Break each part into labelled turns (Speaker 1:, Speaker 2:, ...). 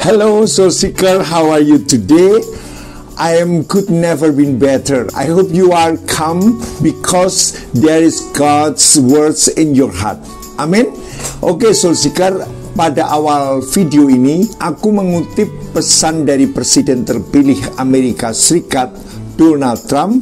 Speaker 1: Hello, Soul Seeker. How are you today? I am good, never been better. I hope you are calm because there is God's words in your heart. Amin. Oke, Soul Seeker. Pada awal video ini, aku mengutip pesan dari Presiden terpilih Amerika Serikat, Donald Trump,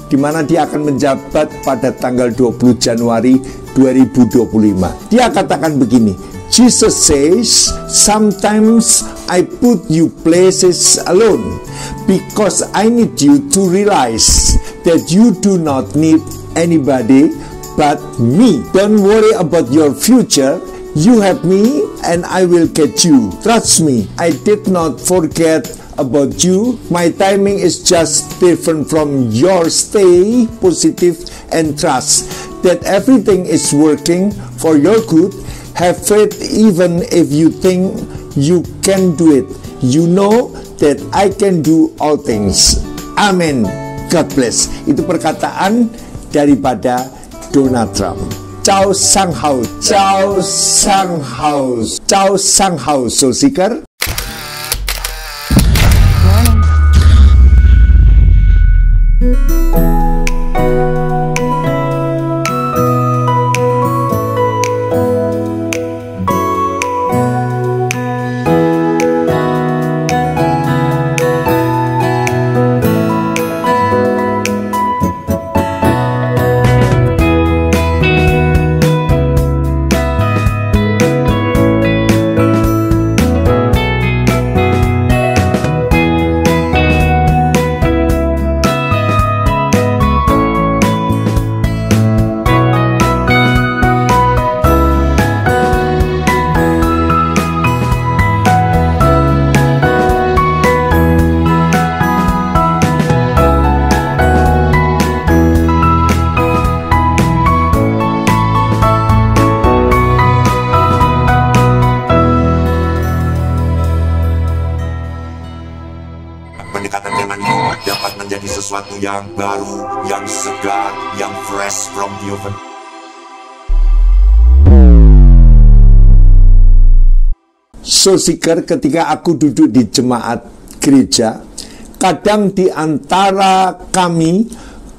Speaker 1: di mana dia akan menjabat pada tanggal 20 Januari 2025. Dia katakan begini, Jesus says, sometimes I put you places alone because I need you to realize that you do not need anybody but me. Don't worry about your future. You have me and I will get you. Trust me, I did not forget about you. My timing is just different from yours. Stay positive and trust that everything is working for your good. Have faith even if you think you can do it. You know that I can do all things. Amen. God bless. Itu perkataan daripada Donald Trump. Ciao Sang Hao, Ciao Sang Hao, Ciao Sang Hao, Soul Seeker.
Speaker 2: Pendekatan denganmu dapat menjadi sesuatu yang baru, yang segar, yang fresh from the oven.
Speaker 1: Soul Seeker, ketika aku duduk di jemaat gereja, kadang di antara kami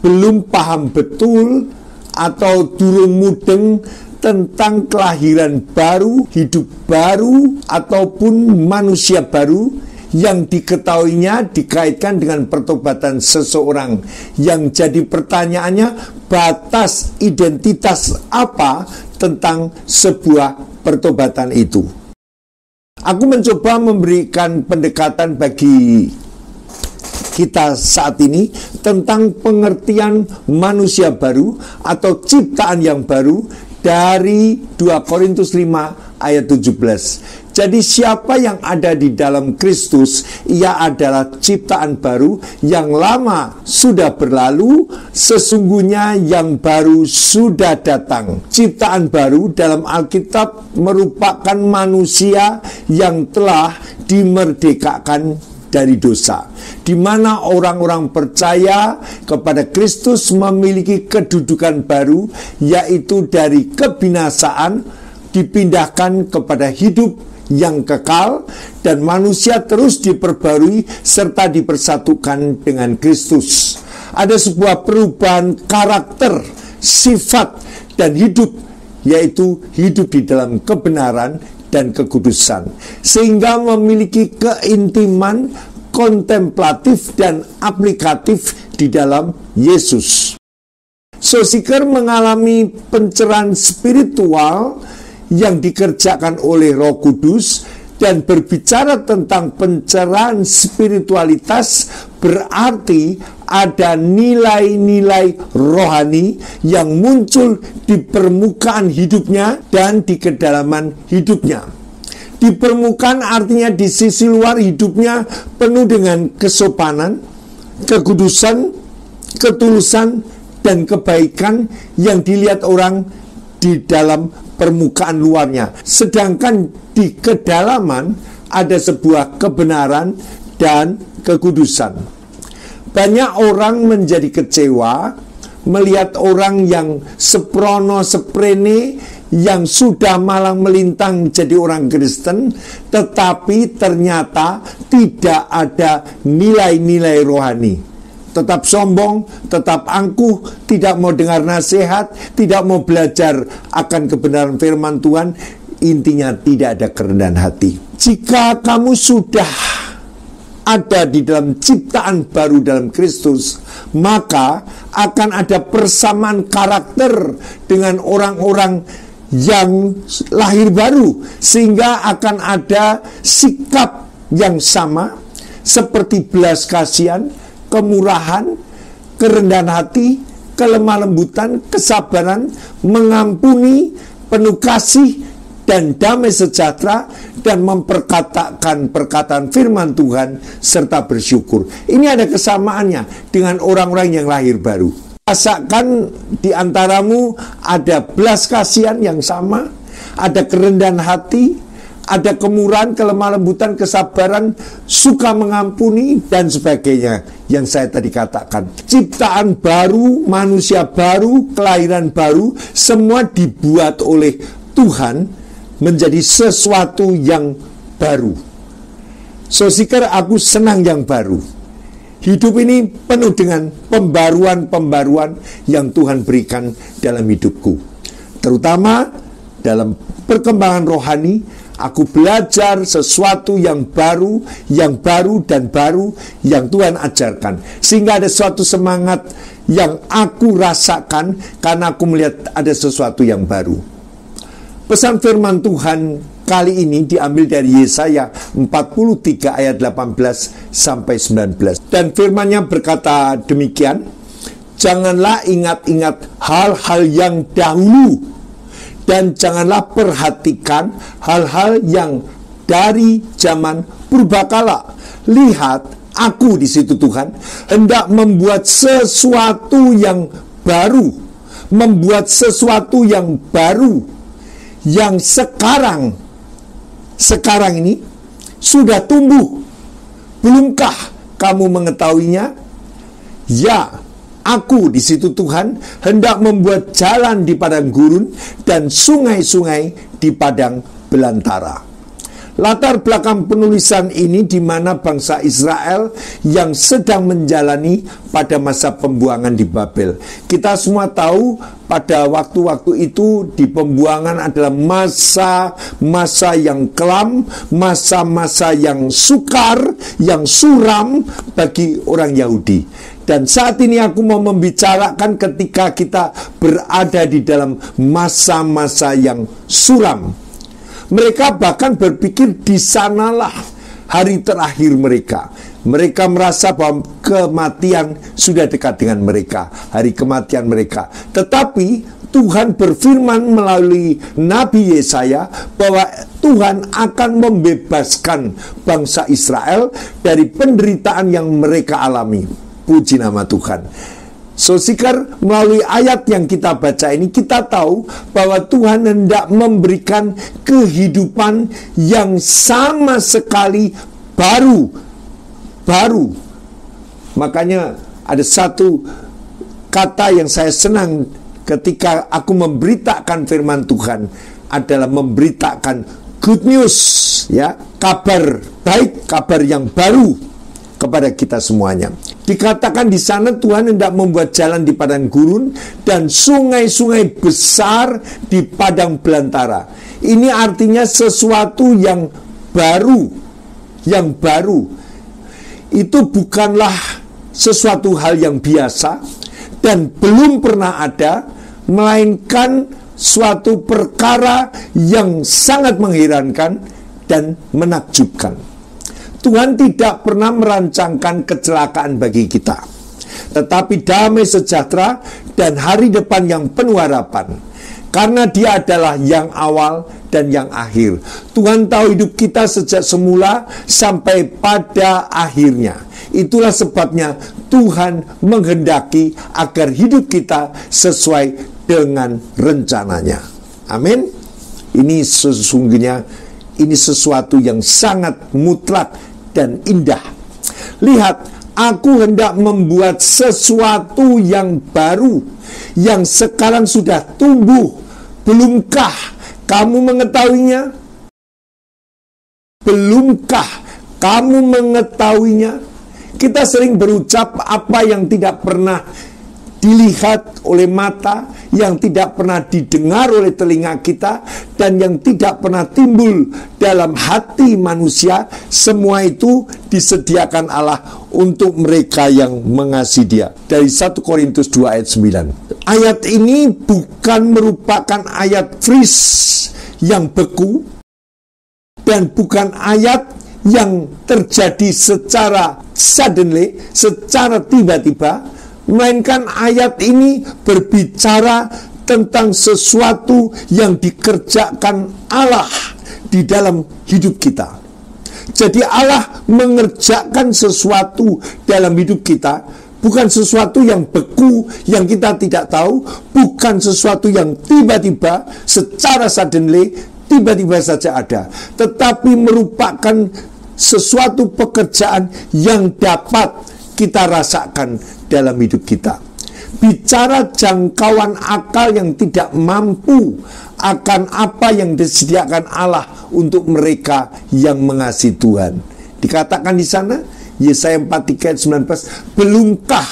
Speaker 1: belum paham betul atau durung mudeng tentang kelahiran baru, hidup baru, ataupun manusia baru yang diketahuinya dikaitkan dengan pertobatan seseorang. Yang jadi pertanyaannya, batas identitas apa tentang sebuah pertobatan itu? Aku mencoba memberikan pendekatan bagi kita saat ini tentang pengertian manusia baru atau ciptaan yang baru dari 2 Korintus 5 ayat 17. Jadi siapa yang ada di dalam Kristus, ia adalah ciptaan baru, yang lama sudah berlalu, sesungguhnya yang baru sudah datang. Ciptaan baru dalam Alkitab merupakan manusia yang telah dimerdekakan dari dosa, di mana orang-orang percaya kepada Kristus memiliki kedudukan baru, yaitu dari kebinasaan dipindahkan kepada hidup yang kekal, dan manusia terus diperbarui serta dipersatukan dengan Kristus. Ada sebuah perubahan karakter, sifat, dan hidup, yaitu hidup di dalam kebenaran dan kekudusan, sehingga memiliki keintiman kontemplatif dan aplikatif di dalam Yesus. Soul Seeker mengalami pencerahan spiritual yang dikerjakan oleh Roh Kudus, dan berbicara tentang pencerahan spiritualitas berarti ada nilai-nilai rohani yang muncul di permukaan hidupnya dan di kedalaman hidupnya. Di permukaan artinya di sisi luar hidupnya penuh dengan kesopanan, kekudusan, ketulusan, dan kebaikan yang dilihat orang di dalam permukaan luarnya. Sedangkan di kedalaman ada sebuah kebenaran dan kekudusan. Banyak orang menjadi kecewa melihat orang yang seprono seprene yang sudah malang melintang jadi orang Kristen, tetapi ternyata tidak ada nilai-nilai rohani. Tetap sombong, tetap angkuh, tidak mau dengar nasihat, tidak mau belajar akan kebenaran firman Tuhan. Intinya tidak ada kerendahan hati. Jika kamu sudah ada di dalam ciptaan baru dalam Kristus, maka akan ada persamaan karakter dengan orang-orang yang lahir baru, sehingga akan ada sikap yang sama seperti belas kasihan, kemurahan, kerendahan hati, kelemah lembutan, kesabaran, mengampuni, penuh kasih, dan damai sejahtera, dan memperkatakan perkataan firman Tuhan serta bersyukur. Ini ada kesamaannya dengan orang-orang yang lahir baru. Rasakan di antaramu ada belas kasihan yang sama, ada kerendahan hati, ada kemurahan, kelemah lembutan, kesabaran, suka mengampuni, dan sebagainya yang saya tadi katakan. Ciptaan baru, manusia baru, kelahiran baru, semua dibuat oleh Tuhan menjadi sesuatu yang baru. Saudara, aku senang yang baru. Hidup ini penuh dengan pembaruan-pembaruan yang Tuhan berikan dalam hidupku. Terutama dalam perkembangan rohani, aku belajar sesuatu yang baru dan baru yang Tuhan ajarkan. Sehingga ada suatu semangat yang aku rasakan karena aku melihat ada sesuatu yang baru. Pesan firman Tuhan kali ini diambil dari Yesaya 43 ayat 18 sampai 19. Dan firman-Nya berkata demikian, janganlah ingat-ingat hal-hal yang dahulu, dan janganlah perhatikan hal-hal yang dari zaman purbakala. Lihat, aku di situ Tuhan hendak membuat sesuatu yang baru, membuat sesuatu yang baru, yang sekarang ini sudah tumbuh. Belumkah kamu mengetahuinya? Ya, aku di situ Tuhan hendak membuat jalan di padang gurun dan sungai-sungai di padang belantara. Latar belakang penulisan ini di mana bangsa Israel yang sedang menjalani pada masa pembuangan di Babel. Kita semua tahu pada waktu-waktu itu di pembuangan adalah masa-masa yang kelam, masa-masa yang sukar, yang suram bagi orang Yahudi. Dan saat ini aku mau membicarakan ketika kita berada di dalam masa-masa yang suram. Mereka bahkan berpikir di sanalah hari terakhir mereka. Mereka merasa bahwa kematian sudah dekat dengan mereka, hari kematian mereka. Tetapi Tuhan berfirman melalui Nabi Yesaya bahwa Tuhan akan membebaskan bangsa Israel dari penderitaan yang mereka alami. Puji nama Tuhan. Saudara, melalui ayat yang kita baca ini, kita tahu bahwa Tuhan hendak memberikan kehidupan yang sama sekali baru. Makanya ada satu kata yang saya senang ketika aku memberitakan firman Tuhan adalah memberitakan good news, ya, kabar baik, kabar yang baru kepada kita semuanya. Dikatakan di sana Tuhan hendak membuat jalan di padang gurun dan sungai-sungai besar di padang belantara. Ini artinya sesuatu yang baru. Yang baru. Itu bukanlah sesuatu hal yang biasa dan belum pernah ada, melainkan suatu perkara yang sangat mengherankan dan menakjubkan. Tuhan tidak pernah merancangkan kecelakaan bagi kita, tetapi damai sejahtera dan hari depan yang penuh harapan. Karena Dia adalah yang awal dan yang akhir. Tuhan tahu hidup kita sejak semula sampai pada akhirnya. Itulah sebabnya Tuhan menghendaki agar hidup kita sesuai dengan rencananya. Amin. Ini sesungguhnya ini sesuatu yang sangat mutlak dan indah. Lihat, aku hendak membuat sesuatu yang baru, yang sekarang sudah tumbuh. Belumkah kamu mengetahuinya? Belumkah kamu mengetahuinya? Kita sering berucap apa yang tidak pernah dilihat oleh mata, yang tidak pernah didengar oleh telinga kita, dan yang tidak pernah timbul dalam hati manusia. Semua itu disediakan Allah untuk mereka yang mengasihi Dia. Dari 1 Korintus 2 ayat 9. Ayat ini bukan merupakan ayat freeze yang beku, dan bukan ayat yang terjadi secara suddenly, secara tiba-tiba, melainkan ayat ini berbicara tentang sesuatu yang dikerjakan Allah di dalam hidup kita. Jadi Allah mengerjakan sesuatu dalam hidup kita, bukan sesuatu yang beku, yang kita tidak tahu, bukan sesuatu yang tiba-tiba, secara suddenly, tiba-tiba saja ada, tetapi merupakan sesuatu pekerjaan yang dapat kita rasakan dalam hidup kita. Bicara jangkauan akal yang tidak mampu akan apa yang disediakan Allah untuk mereka yang mengasihi Tuhan. Dikatakan di sana, Yesaya 43 ayat 19, belumkah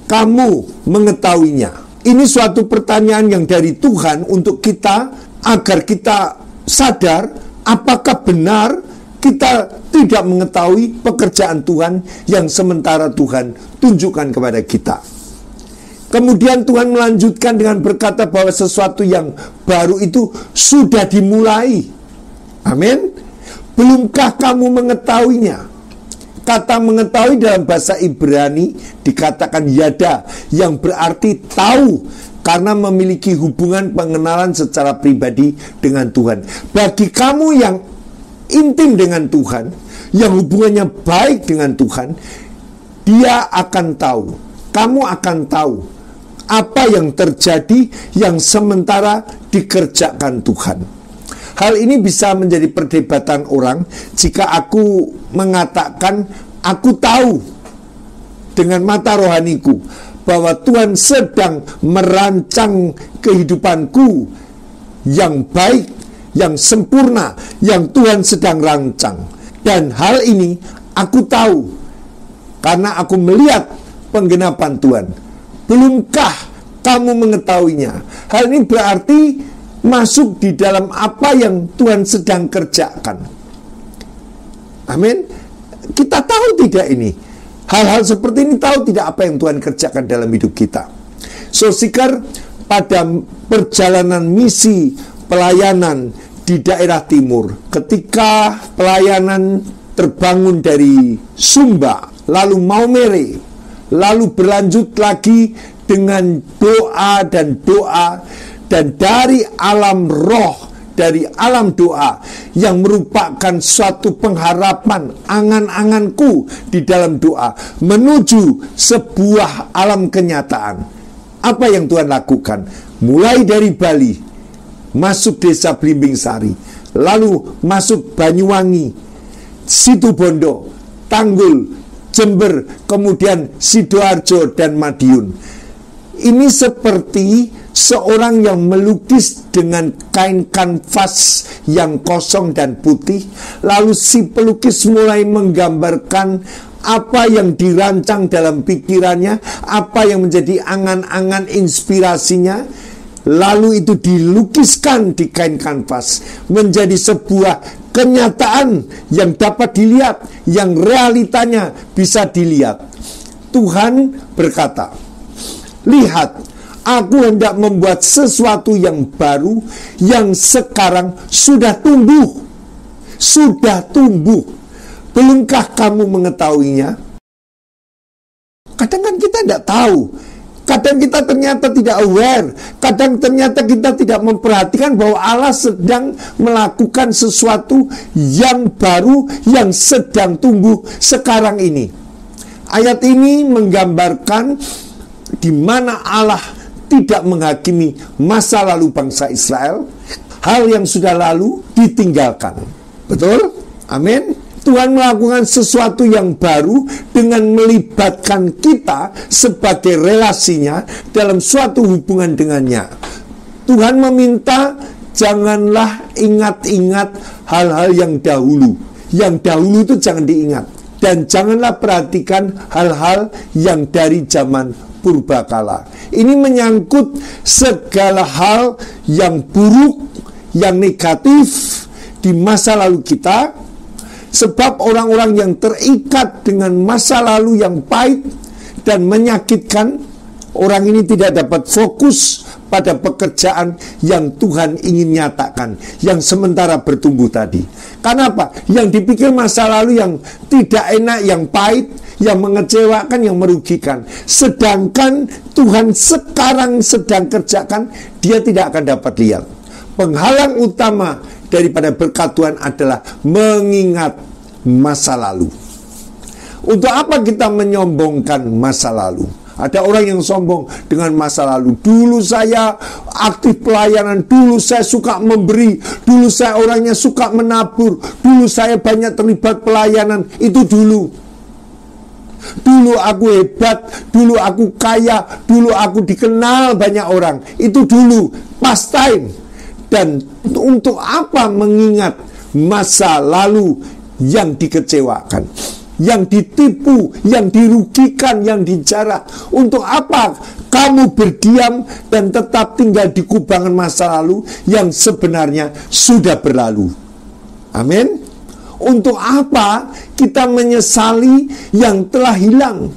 Speaker 1: kamu mengetahuinya? Ini suatu pertanyaan yang dari Tuhan untuk kita, agar kita sadar apakah benar kita tidak mengetahui pekerjaan Tuhan yang sementara Tuhan tunjukkan kepada kita. Kemudian Tuhan melanjutkan dengan berkata bahwa sesuatu yang baru itu sudah dimulai. Amin. Belumkah kamu mengetahuinya? Kata mengetahui dalam bahasa Ibrani dikatakan yada, yang berarti tahu, karena memiliki hubungan pengenalan secara pribadi dengan Tuhan. Bagi kamu yang intim dengan Tuhan, yang hubungannya baik dengan Tuhan, dia akan tahu, kamu akan tahu apa yang terjadi yang sementara dikerjakan Tuhan. Hal ini bisa menjadi perdebatan orang jika aku mengatakan aku tahu dengan mata rohaniku bahwa Tuhan sedang merancang kehidupanku yang baik, yang sempurna, yang Tuhan sedang rancang. Dan hal ini aku tahu karena aku melihat penggenapan Tuhan. Belumkah kamu mengetahuinya? Hal ini berarti masuk di dalam apa yang Tuhan sedang kerjakan. Amin. Kita tahu tidak ini? Hal-hal seperti ini tahu tidak apa yang Tuhan kerjakan dalam hidup kita? So, Seeker, pada perjalanan misi pelayanan di daerah timur, ketika pelayanan terbangun dari Sumba, lalu Maumere, lalu berlanjut lagi dengan doa dan doa, dan dari alam roh, dari alam doa yang merupakan suatu pengharapan, angan-anganku di dalam doa menuju sebuah alam kenyataan. Apa yang Tuhan lakukan? Mulai dari Bali, masuk desa Blimbing Sari, lalu masuk Banyuwangi, Situbondo, Tanggul, Jember, kemudian Sidoarjo dan Madiun. Ini seperti seorang yang melukis dengan kain kanvas yang kosong dan putih, lalu si pelukis mulai menggambarkan apa yang dirancang dalam pikirannya, apa yang menjadi angan-angan inspirasinya, lalu itu dilukiskan di kain kanvas menjadi sebuah kenyataan yang dapat dilihat, yang realitanya bisa dilihat. Tuhan berkata, lihat, aku hendak membuat sesuatu yang baru, yang sekarang sudah tumbuh. Sudah tumbuh. Belumkah kamu mengetahuinya? Kadang kan kita tidak tahu. Kadang kita ternyata tidak aware. Kadang ternyata kita tidak memperhatikan bahwa Allah sedang melakukan sesuatu yang baru, yang sedang tumbuh sekarang ini. Ayat ini menggambarkan di mana Allah tidak menghakimi masa lalu bangsa Israel. Hal yang sudah lalu ditinggalkan. Betul? Amin. Tuhan melakukan sesuatu yang baru dengan melibatkan kita sebagai relasinya dalam suatu hubungan dengannya. Tuhan meminta janganlah ingat-ingat hal-hal yang dahulu. Yang dahulu itu jangan diingat. Dan janganlah perhatikan hal-hal yang dari zaman purbakala. Ini menyangkut segala hal yang buruk, yang negatif di masa lalu kita. Sebab orang-orang yang terikat dengan masa lalu yang pahit dan menyakitkan, orang ini tidak dapat fokus pada pekerjaan yang Tuhan ingin nyatakan, yang sementara bertumbuh tadi. Karena apa? Yang dipikir masa lalu yang tidak enak, yang pahit, yang mengecewakan, yang merugikan. Sedangkan Tuhan sekarang sedang kerjakan, dia tidak akan dapat lihat. Penghalang utama daripada berkat Tuhan adalah mengingat masa lalu. Untuk apa kita menyombongkan masa lalu? Ada orang yang sombong dengan masa lalu. Dulu saya aktif pelayanan, dulu saya suka memberi, dulu saya orangnya suka menabur, dulu saya banyak terlibat pelayanan. Itu dulu. Dulu aku hebat, dulu aku kaya, dulu aku dikenal banyak orang. Itu dulu, past time. Dan untuk apa mengingat masa lalu yang dikecewakan, yang ditipu, yang dirugikan, yang dijarah? Untuk apa kamu berdiam dan tetap tinggal di kubangan masa lalu yang sebenarnya sudah berlalu? Amin. Untuk apa kita menyesali yang telah hilang?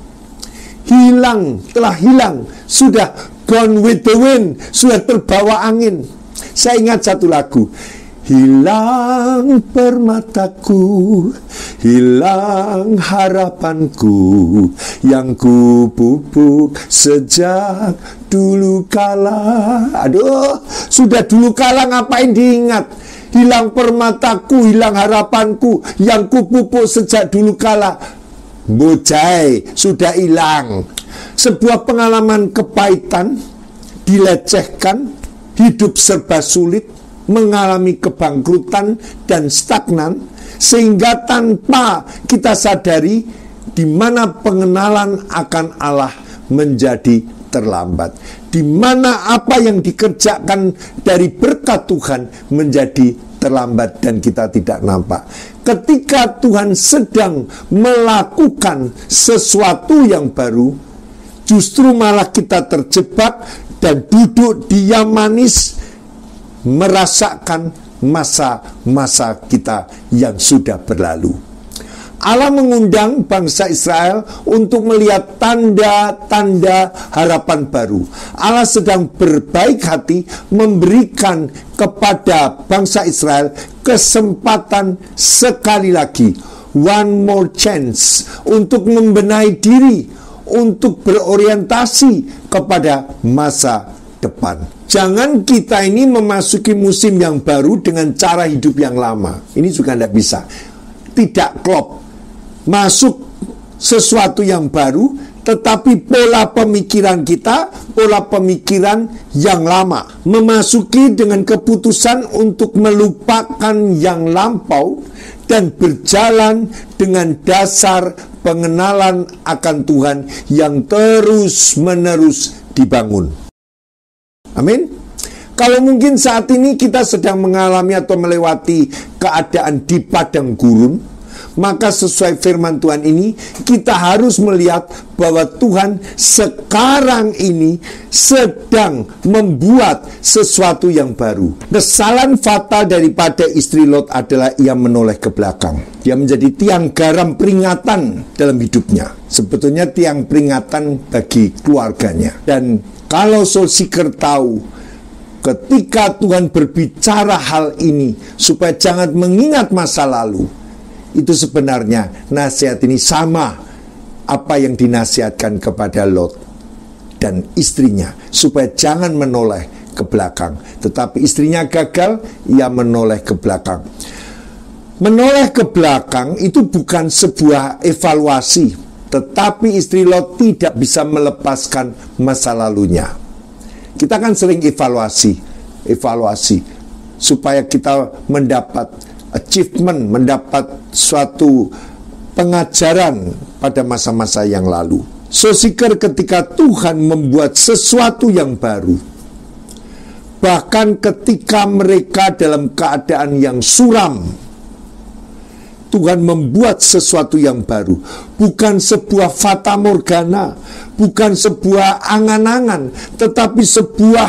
Speaker 1: Telah hilang, sudah gone with the wind, sudah terbawa angin. Saya ingat satu lagu. Hilang permataku, hilang harapanku, yang ku pupuk sejak dulu kala. Aduh, sudah dulu kala ngapain diingat? Hilang permataku, hilang harapanku, yang ku pupuk sejak dulu kala. Bojai, sudah hilang. Sebuah pengalaman kepahitan, dilecehkan, hidup serba sulit, mengalami kebangkrutan dan stagnan, sehingga tanpa kita sadari di mana pengenalan akan Allah menjadi terlambat, di mana apa yang dikerjakan dari berkat Tuhan menjadi terlambat dan kita tidak nampak. Ketika Tuhan sedang melakukan sesuatu yang baru, justru malah kita terjebak dan duduk diam manis, merasakan masa-masa kita yang sudah berlalu. Allah mengundang bangsa Israel untuk melihat tanda-tanda harapan baru. Allah sedang berbaik hati memberikan kepada bangsa Israel kesempatan sekali lagi, one more chance, untuk membenahi diri, untuk berorientasi kepada masa depan. Jangan kita ini memasuki musim yang baru dengan cara hidup yang lama. Ini juga tidak bisa. Tidak klop. Masuk sesuatu yang baru, tetapi pola pemikiran kita, pola pemikiran yang lama. Memasuki dengan keputusan untuk melupakan yang lampau dan berjalan dengan dasar pengenalan akan Tuhan yang terus-menerus dibangun. Amin. Kalau mungkin saat ini kita sedang mengalami atau melewati keadaan di padang gurun, maka sesuai firman Tuhan ini, kita harus melihat bahwa Tuhan sekarang ini sedang membuat sesuatu yang baru. Kesalahan fatal daripada istri Lot adalah ia menoleh ke belakang. Dia menjadi tiang garam peringatan dalam hidupnya. Sebetulnya tiang peringatan bagi keluarganya. Dan kalau soul seeker tahu, ketika Tuhan berbicara hal ini, supaya jangan mengingat masa lalu, itu sebenarnya nasihat ini sama apa yang dinasihatkan kepada Lot dan istrinya, supaya jangan menoleh ke belakang. Tetapi istrinya gagal, ia menoleh ke belakang. Menoleh ke belakang itu bukan sebuah evaluasi, tetapi istri Lot tidak bisa melepaskan masa lalunya. Kita kan sering evaluasi supaya kita mendapat achievement, mendapat suatu pengajaran pada masa-masa yang lalu. So seeker, ketika Tuhan membuat sesuatu yang baru, Bahkan ketika mereka dalam keadaan yang suram, Tuhan membuat sesuatu yang baru. Bukan sebuah fata morgana, bukan sebuah angan-angan, tetapi sebuah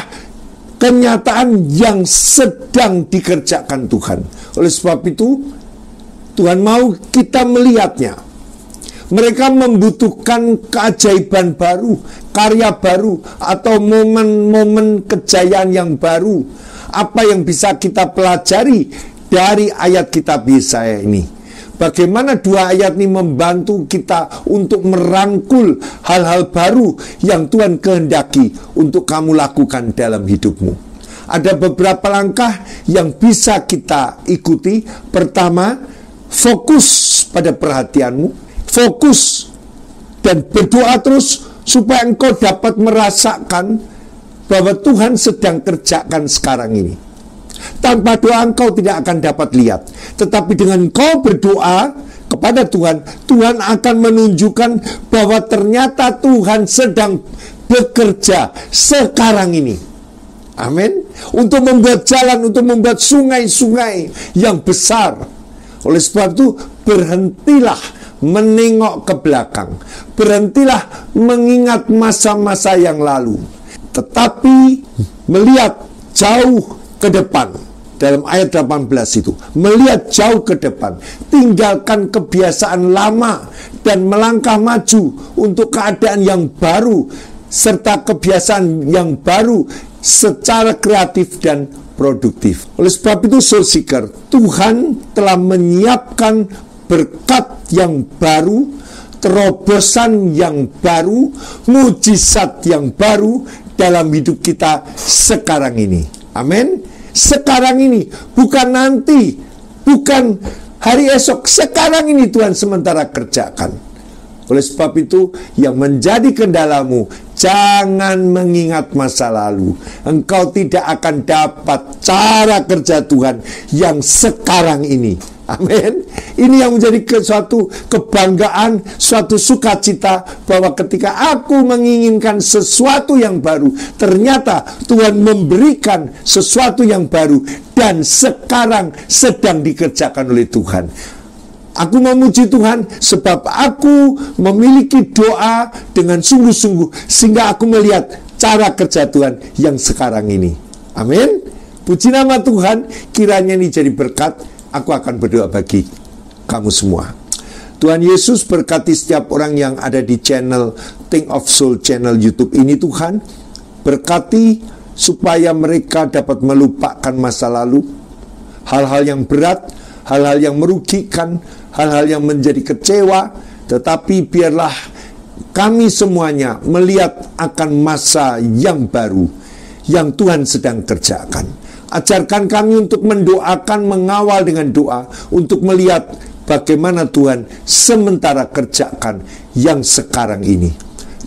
Speaker 1: kenyataan yang sedang dikerjakan Tuhan. Oleh sebab itu, Tuhan mau kita melihatnya. Mereka membutuhkan keajaiban baru, karya baru, atau momen-momen kejayaan yang baru. Apa yang bisa kita pelajari dari ayat kitab Yesaya ini? Bagaimana dua ayat ini membantu kita untuk merangkul hal-hal baru yang Tuhan kehendaki untuk kamu lakukan dalam hidupmu. Ada beberapa langkah yang bisa kita ikuti. Pertama, fokus pada perhatianmu. Fokus dan berdoa terus supaya engkau dapat merasakan bahwa Tuhan sedang kerjakan sekarang ini. Tanpa doa engkau tidak akan dapat lihat. Tetapi dengan engkau berdoa kepada Tuhan, Tuhan akan menunjukkan bahwa ternyata Tuhan sedang bekerja sekarang ini. Amin. Untuk membuat jalan, untuk membuat sungai-sungai yang besar. Oleh sebab itu, berhentilah menengok ke belakang. Berhentilah mengingat masa-masa yang lalu. Tetapi melihat jauh ke depan. Dalam ayat 18 itu, melihat jauh ke depan. Tinggalkan kebiasaan lama dan melangkah maju untuk keadaan yang baru, serta kebiasaan yang baru secara kreatif dan produktif. Oleh sebab itu, soul seeker, Tuhan telah menyiapkan berkat yang baru, terobosan yang baru, mujizat yang baru dalam hidup kita sekarang ini. Amin. Sekarang ini, bukan nanti, bukan hari esok. Sekarang ini Tuhan sementara kerjakan. Oleh sebab itu, yang menjadi kendalamu, jangan mengingat masa lalu. Engkau tidak akan dapat cara kerja Tuhan yang sekarang ini. Amin. Ini yang menjadi suatu kebanggaan, suatu sukacita, bahwa ketika aku menginginkan sesuatu yang baru, ternyata Tuhan memberikan sesuatu yang baru dan sekarang sedang dikerjakan oleh Tuhan. Aku memuji Tuhan sebab aku memiliki doa dengan sungguh-sungguh sehingga aku melihat cara kerja Tuhan yang sekarang ini. Amin. Puji nama Tuhan, kiranya ini jadi berkat. Aku akan berdoa bagi kamu semua. Tuhan Yesus berkati setiap orang yang ada di channel Think of Soul channel YouTube ini. Tuhan berkati supaya mereka dapat melupakan masa lalu, hal-hal yang berat, hal-hal yang merugikan, hal-hal yang menjadi kecewa. Tetapi biarlah kami semuanya melihat akan masa yang baru yang Tuhan sedang kerjakan. Ajarkan kami untuk mendoakan, mengawal dengan doa, untuk melihat bagaimana Tuhan sementara kerjakan yang sekarang ini.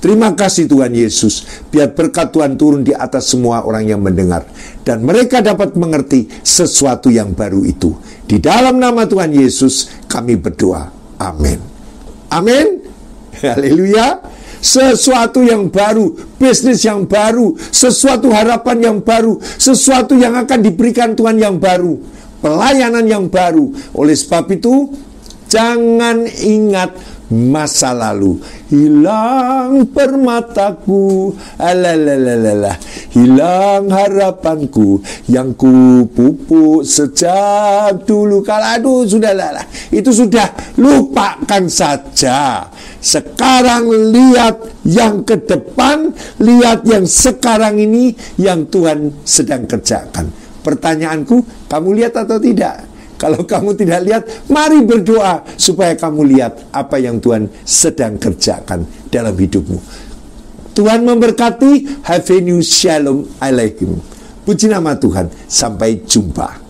Speaker 1: Terima kasih Tuhan Yesus. Biar berkat Tuhan turun di atas semua orang yang mendengar, dan mereka dapat mengerti sesuatu yang baru itu. Di dalam nama Tuhan Yesus kami berdoa. Amin. Amin. Haleluya. Sesuatu yang baru, bisnis yang baru, sesuatu harapan yang baru, sesuatu yang akan diberikan Tuhan yang baru, pelayanan yang baru. Oleh sebab itu, jangan ingat masa lalu. Hilang permataku, alalalala, hilang harapanku yang ku pupuk sejak dulu kala. Aduh, sudahlah, itu sudah, lupakan saja. Sekarang lihat yang ke depan, lihat yang sekarang ini yang Tuhan sedang kerjakan. Pertanyaanku, kamu lihat atau tidak? Kalau kamu tidak lihat, mari berdoa supaya kamu lihat apa yang Tuhan sedang kerjakan dalam hidupmu. Tuhan memberkati. Have a new shalom alaikum. Puji nama Tuhan. Sampai jumpa.